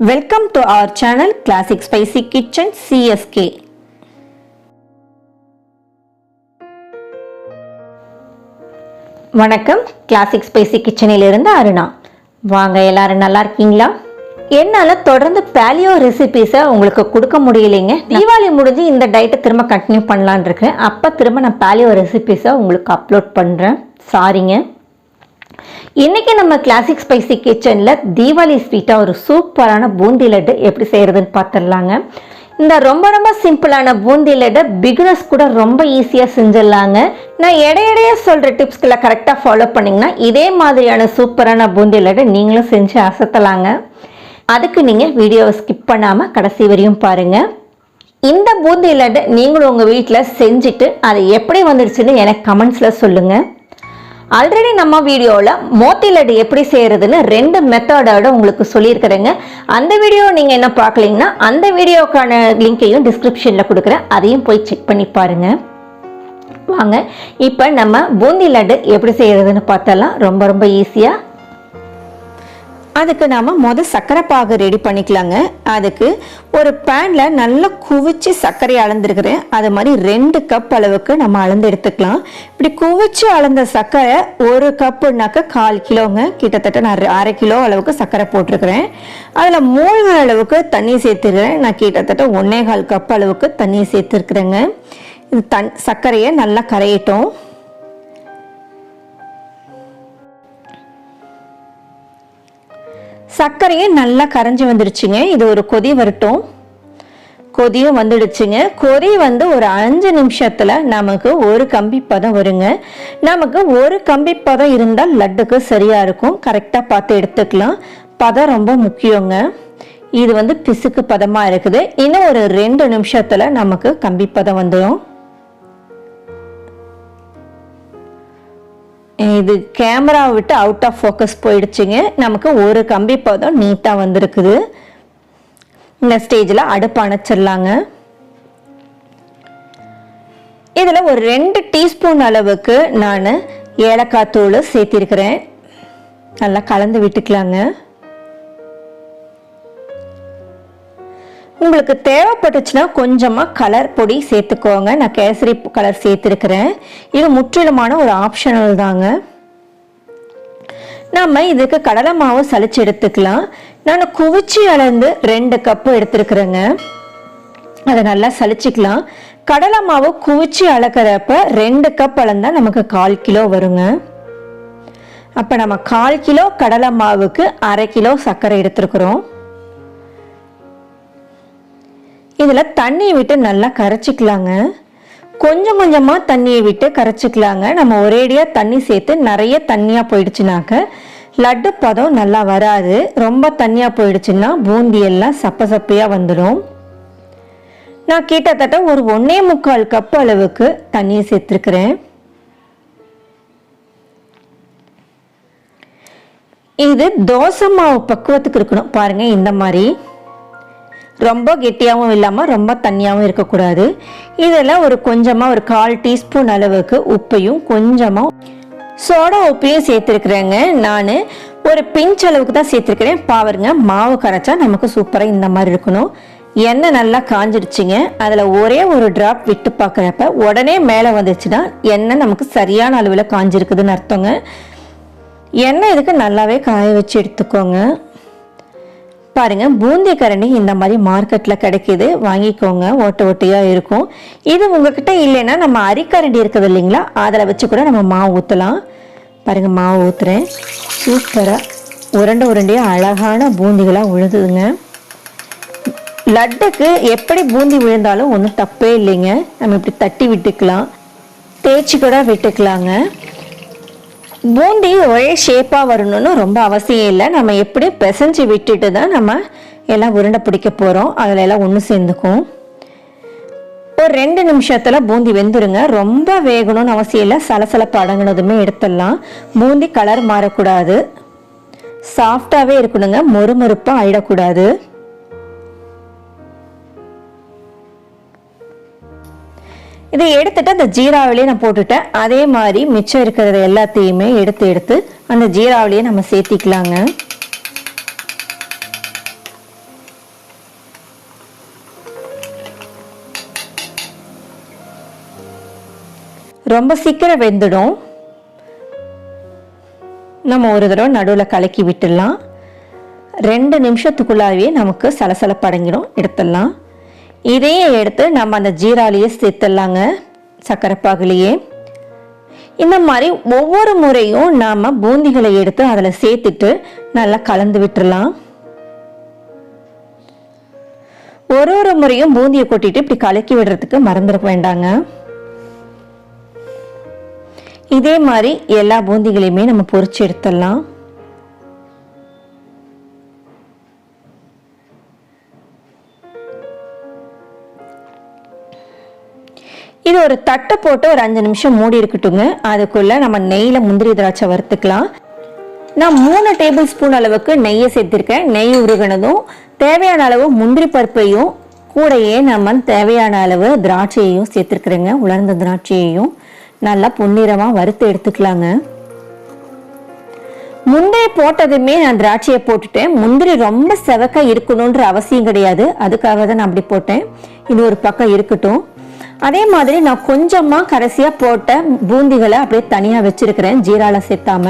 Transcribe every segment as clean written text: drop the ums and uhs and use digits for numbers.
Welcome to our channel Classic Spicy Kitchen CSK. வணக்கம், Classic Spicy Kitchen இலிருந்து அருணா. வாங்க, எல்லாரும் நல்லா இருக்கீங்களா? என்னால தொடர்ந்து பாலியோ ரெசிபீஸை உங்களுக்கு கொடுக்க முடியலைங்க. தீபாவளி முடிஞ்சு இந்த டயட்டை திரும்ப கண்டினியூ பண்ணலான்னு இருக்கேன். அப்போ திரும்ப நான் பாலியோ ரெசிபீஸை உங்களுக்கு அப்லோட் பண்ணுறேன். சாரிங்க. இன்றைக்கி நம்ம கிளாசிக் ஸ்பைசி கிச்சனில் தீபாவளி ஸ்வீட்டாக ஒரு சூப்பரான பூந்தி லட்டு எப்படி செய்கிறதுன்னு பார்த்துடலாங்க. இந்த ரொம்ப சிம்பிளான பூந்தி லட்டு பிகினர்ஸ் கூட ரொம்ப ஈஸியாக செஞ்சிடலாங்க. நான் இடையிடையே சொல்கிற டிப்ஸ்களை கரெக்டாக ஃபாலோ பண்ணிங்கன்னா இதே மாதிரியான சூப்பரான பூந்தி லட்டு நீங்களும் செஞ்சு அசத்தலாங்க. அதுக்கு நீங்கள் வீடியோவை ஸ்கிப் பண்ணாமல் கடைசி வரையும் பாருங்கள். இந்த பூந்தி லட்டு நீங்களும் உங்கள் வீட்டில் செஞ்சுட்டு அது எப்படி வந்துடுச்சுன்னு எனக்கு கமெண்ட்ஸில் சொல்லுங்கள். ஆல்ரெடி நம்ம வீடியோவில் மோத்தி லட்டு எப்படி செய்கிறதுன்னு 2 மெத்தடோட உங்களுக்கு சொல்லியிருக்கிறேங்க. அந்த வீடியோ நீங்கள் என்ன பார்க்கலீங்கன்னா அந்த வீடியோக்கான லிங்க்கையும் டிஸ்கிரிப்ஷனில் கொடுக்குறேன், அதையும் போய் செக் பண்ணி பாருங்கள். வாங்க, இப்போ நம்ம பூந்தி லட்டு எப்படி செய்கிறதுன்னு பார்த்தலாம். ரொம்ப ஈஸியாக. அதுக்கு நாம் சர்க்கரை பாகு ரெடி பண்ணிக்கலாங்க. அதுக்கு ஒரு பேனில் நல்லா குவிச்சு சர்க்கரையை அளந்துருக்கிறேன். அது மாதிரி 2 கப் அளவுக்கு நம்ம அளந்து எடுத்துக்கலாம். இப்படி குவிச்சு அளந்த சர்க்கரை 1 கப்புனாக்க 1/4 கிலோங்க. கிட்டத்தட்ட நான் 1/2 கிலோ அளவுக்கு சர்க்கரை போட்டிருக்கிறேன். அதில் மூழ்கிற அளவுக்கு தண்ணி சேர்த்துருக்கிறேன். நான் கிட்டத்தட்ட 1/4 கப் அளவுக்கு தண்ணி சேர்த்துருக்குறேங்க. இது சர்க்கரையை நல்லா கரையட்டும். சர்க்கரையே நல்லா கரைஞ்சி வந்துடுச்சுங்க. இது ஒரு கொதி வரட்டும். கொதியும் வந்துடுச்சுங்க. கொதி வந்து ஒரு 5 நிமிஷத்துல நமக்கு ஒரு கம்பி பதம் வருங்க. நமக்கு ஒரு கம்பி பதம் இருந்தால் லட்டுக்கு சரியா இருக்கும். கரெக்டா பார்த்து எடுத்துக்கலாம். பதம் ரொம்ப முக்கியங்க. இது வந்து பிசுக்கு பதமா இருக்குது. இன்னும் ஒரு 2 நிமிஷத்துல நமக்கு கம்பி பதம் வந்துடும். இது கேமரா விட்டு அவுட் ஆஃப் ஃபோக்கஸ் போயிடுச்சுங்க. நமக்கு ஒரு கம்பி பதம் நீட்டாக வந்திருக்குது. இந்த ஸ்டேஜில் அடுப்பு அணைச்சிடலாங்க. இதில் ஒரு 2 டீஸ்பூன் அளவுக்கு நான் ஏலக்காய் தூள் சேர்த்திருக்கிறேன். நல்லா கலந்து விட்டுக்கலாங்க. உங்களுக்கு தேவைப்பட்டுச்சுன்னா கொஞ்சமாக கலர் பொடி சேர்த்துக்கோங்க. நான் கேசரி கலர் சேர்த்துருக்கிறேன். இது முற்றிலுமான ஒரு ஆப்ஷனல் தாங்க. நம்ம இதுக்கு கடலை மாவு சலிச்சு எடுத்துக்கலாம். நான் குவிச்சி அளந்து 2 கப்பு எடுத்துருக்குறேங்க. அதை நல்லா சலிச்சுக்கலாம். கடலை மாவு குவிச்சி அளக்கிறப்ப 2 கப் அளந்தா நமக்கு 1/4 கிலோ வருங்க. அப்போ நம்ம 1/4 கிலோ கடலை மாவுக்கு 1/2 கிலோ சர்க்கரை எடுத்துருக்குறோம். இதில் தண்ணி விட்டு நல்லா கரைச்சிக்கலாங்க. கொஞ்சமாக தண்ணியை விட்டு கரைச்சிக்கலாங்க. நம்ம ஒரேடியாக தண்ணி சேர்த்து நிறைய தண்ணியாக போயிடுச்சுனாக்க லட்டு பதம் நல்லா வராது. ரொம்ப தண்ணியாக போயிடுச்சுன்னா பூந்தி எல்லாம் சப்பையாக வந்துடும். நான் கிட்டத்தட்ட ஒரு 1.25 கப் அளவுக்கு தண்ணியை சேர்த்துருக்கிறேன். இது தோசை மாவு பக்குவத்துக்கு இருக்கணும். பாருங்கள், இந்த மாதிரி ரொம்ப கெட்டியாகவும் இல்லாமல் ரொம்ப தண்ணியாகவும் இருக்கக்கூடாது. இதில் ஒரு கொஞ்சமாக ஒரு 1/4 டீஸ்பூன் அளவுக்கு உப்பையும் கொஞ்சமாக சோடா உப்பையும் சேர்த்துருக்குறேங்க. நான் ஒரு பிஞ்ச் அளவுக்கு தான் சேர்த்துருக்கிறேன். பாருங்க, மாவு கரைச்சா நமக்கு சூப்பராக இந்த மாதிரி இருக்கணும். எண்ணெய் நல்லா காஞ்சிடுச்சுங்க. அதில் ஒரே ஒரு ட்ராப் விட்டு பார்க்குறப்ப உடனே மேலே வந்துச்சுன்னா எண்ணெய் நமக்கு சரியான அளவில் காஞ்சிருக்குதுன்னு அர்த்தங்க. எண்ணெய் இதுக்கு நல்லாவே காய வச்சு எடுத்துக்கோங்க. பாருங்க, பூந்தி கரண்டி இந்த மாதிரி மார்க்கெட்டில் கிடைக்கிது, வாங்கிக்கோங்க. ஓட்டையாக இருக்கும். இது உங்ககிட்ட இல்லைன்னா நம்ம அரிக்கரண்டி இருக்குது இல்லைங்களா, அதில் வச்சு கூட நம்ம மாவு ஊற்றலாம். பாருங்கள், மாவு ஊற்றுறேன். சூப்பராக உருண்டையாக அழகான பூந்திகளாக விழுதுங்க. லட்டுக்கு எப்படி பூந்தி விழுந்தாலும் ஒன்றும் தப்பே இல்லைங்க. நம்ம இப்படி தட்டி விட்டுக்கலாம், தேய்ச்சி கூட விட்டுக்கலாங்க. பூந்தி ஒரே ஷேப்பாக வரணும்னு ரொம்ப அவசியம் இல்லை. நம்ம எப்படி பிசைஞ்சு விட்டுட்டு தான் நம்ம எல்லாம் உருண்டை பிடிக்க போகிறோம். அதில் எல்லாம் ஒன்று சேர்ந்துக்கும். ஒரு 2 நிமிஷத்தில் பூந்தி வெந்துருங்க. ரொம்ப வேகணும்னு அவசியம் இல்லை. சலசலப்பு அடங்கினதுமே எடுத்துடலாம். பூந்தி கலர் மாறக்கூடாது, சாஃப்டாகவே இருக்கணுங்க. மொறுமொறுப்பாக ஆயிடக்கூடாது. இதை எடுத்துட்டு அந்த ஜீராவிலேயே நான் போட்டுட்டேன். அதே மாதிரி மிச்சம் இருக்கிறத எல்லாத்தையுமே எடுத்து அந்த ஜீராவிலேயே நம்ம சேர்த்திக்கலாங்க. ரொம்ப சீக்கிரம் வெந்துடும். நம்ம ஒரு தடவை நடுவில் கலக்கி விட்டுடலாம். 2 நிமிஷத்துக்குள்ளாவே நமக்கு சலசலப்படங்கிடும். எடுத்துடலாம். இதையே எடுத்து நம்ம அந்த ஜீராலேயே சேர்த்துடலாங்க, சர்க்கரை பாகுலேயே. இந்த மாதிரி ஒவ்வொரு முறையும் நாம் பூந்திகளை எடுத்து அதில் சேர்த்துட்டு நல்லா கலந்து விட்டுடலாம். ஒரு முறையும் பூந்தியை கொட்டிட்டு இப்படி கலக்கி விடுறதுக்கு மறந்துட வேண்டாங்க. இதே மாதிரி எல்லா பூந்திகளையுமே நம்ம பொரிச்சு எடுத்துடலாம். இது ஒரு தட்டை போட்டு ஒரு 5 நிமிஷம் மூடி இருக்கட்டுங்க. அதுக்குள்ள நம்ம நெய்யில் முந்திரி திராட்சை வறுத்துக்கலாம். நான் 3 டேபிள் ஸ்பூன் அளவுக்கு நெய்யை சேர்த்திருக்கேன். நெய் உருகினதும் தேவையான அளவு முந்திரி பருப்பையும் கூடையே நம்ம தேவையான அளவு திராட்சையையும் சேர்த்துருக்குறேங்க. உலர்ந்த திராட்சையையும் நல்லா பொன்னிறமாக வறுத்து எடுத்துக்கலாங்க. முந்திரி போட்டதுமே நான் திராட்சையை போட்டுட்டேன். முந்திரி ரொம்ப செவக்க இருக்கணுன்ற அவசியம் கிடையாது, அதுக்காக தான் நான் அப்படி போட்டேன். இது ஒரு பக்கம் இருக்கட்டும். அதே மாதிரி நான் கொஞ்சமாக கடைசியாக போட்ட பூந்திகளை அப்படியே தனியாக வச்சுருக்கிறேன், ஜீராவில் சேர்த்தாம.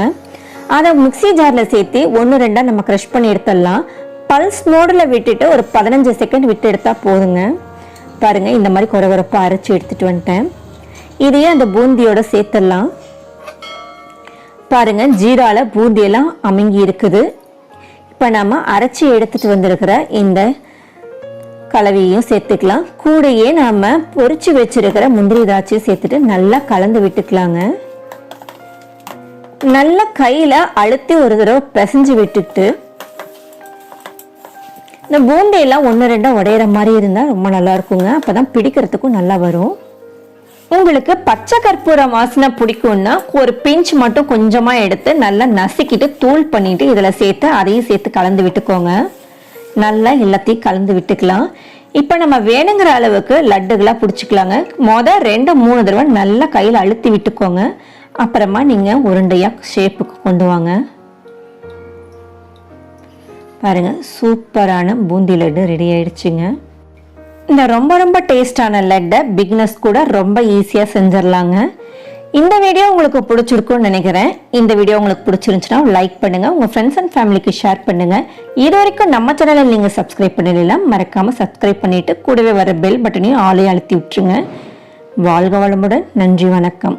அதை மிக்சி ஜாரில் சேர்த்து 1-2 நம்ம க்ரஷ் பண்ணி எடுத்துடலாம். பல்ஸ் மோடில் விட்டுட்டு ஒரு 15 செகண்ட் விட்டு எடுத்தால் போதுங்க. பாருங்கள், இந்த மாதிரி குறகுறப்பாக அரைச்சி எடுத்துகிட்டு வந்துட்டேன். இதையே அந்த பூந்தியோட சேர்த்துடலாம். பாருங்கள், ஜீராவில் பூந்தியெல்லாம் அமுங்கி இருக்குது. இப்போ நம்ம அரைச்சி எடுத்துகிட்டு வந்திருக்கிற இந்த கலவையும் சேர்த்துக்கலாம். கூடையே நாம பொரிச்சு வச்சிருக்கிற முந்திரி திராட்சையை சேர்த்துட்டு நல்லா கலந்து விட்டுக்கலாங்க. நல்லா கையில அழுத்தி ஒரு தடவை பிசைஞ்சு விட்டுட்டு, இந்த பூந்தையெல்லாம் 1-2 உடையிற மாதிரி இருந்தா ரொம்ப நல்லா இருக்குங்க. அப்பதான் பிடிக்கிறதுக்கும் நல்லா வரும். உங்களுக்கு பச்சை கற்பூரம் வாசனை பிடிக்கும்னா ஒரு பிஞ்ச் மட்டும் கொஞ்சமா எடுத்து நல்லா நசுக்கிட்டு தூள் பண்ணிட்டு இதுல சேர்த்து அதையும் சேர்த்து கலந்து விட்டுக்கோங்க. நல்லா எல்லாத்தையும் கலந்து விட்டுக்கலாம். இப்போ நம்ம வேணுங்கிற அளவுக்கு லட்டுகளாக பிடிச்சிக்கலாங்க. 2-3 தடவை நல்லா கையில் அழுத்தி விட்டுக்கோங்க. அப்புறமா நீங்கள் உருண்டையாக ஷேப்புக்கு கொண்டு வாங்க. பாருங்கள், சூப்பரான பூந்தி லட்டு ரெடி ஆயிடுச்சுங்க. இந்த ரொம்ப டேஸ்டான லட்டை பிகினர்ஸ் கூட ரொம்ப ஈஸியாக செஞ்சிடலாங்க. இந்த வீடியோ உங்களுக்கு பிடிச்சிருக்கும்னு நினைக்கிறேன். இந்த வீடியோ உங்களுக்கு பிடிச்சிருந்துச்சுன்னா லைக் பண்ணுங்க, உங்க ஃப்ரெண்ட்ஸ் அண்ட் ஃபேமிலிக்கு ஷேர் பண்ணுங்க. இது வரைக்கும் நம்ம சேனலை நீங்க சப்ஸ்கிரைப் பண்ணல, மறக்காம சப்ஸ்கிரைப் பண்ணிட்டு கூடவே வர பெல் பட்டனையும் ஆளே அழுத்தி விட்டுருங்க. வாழ்க வளமுடன். நன்றி, வணக்கம்.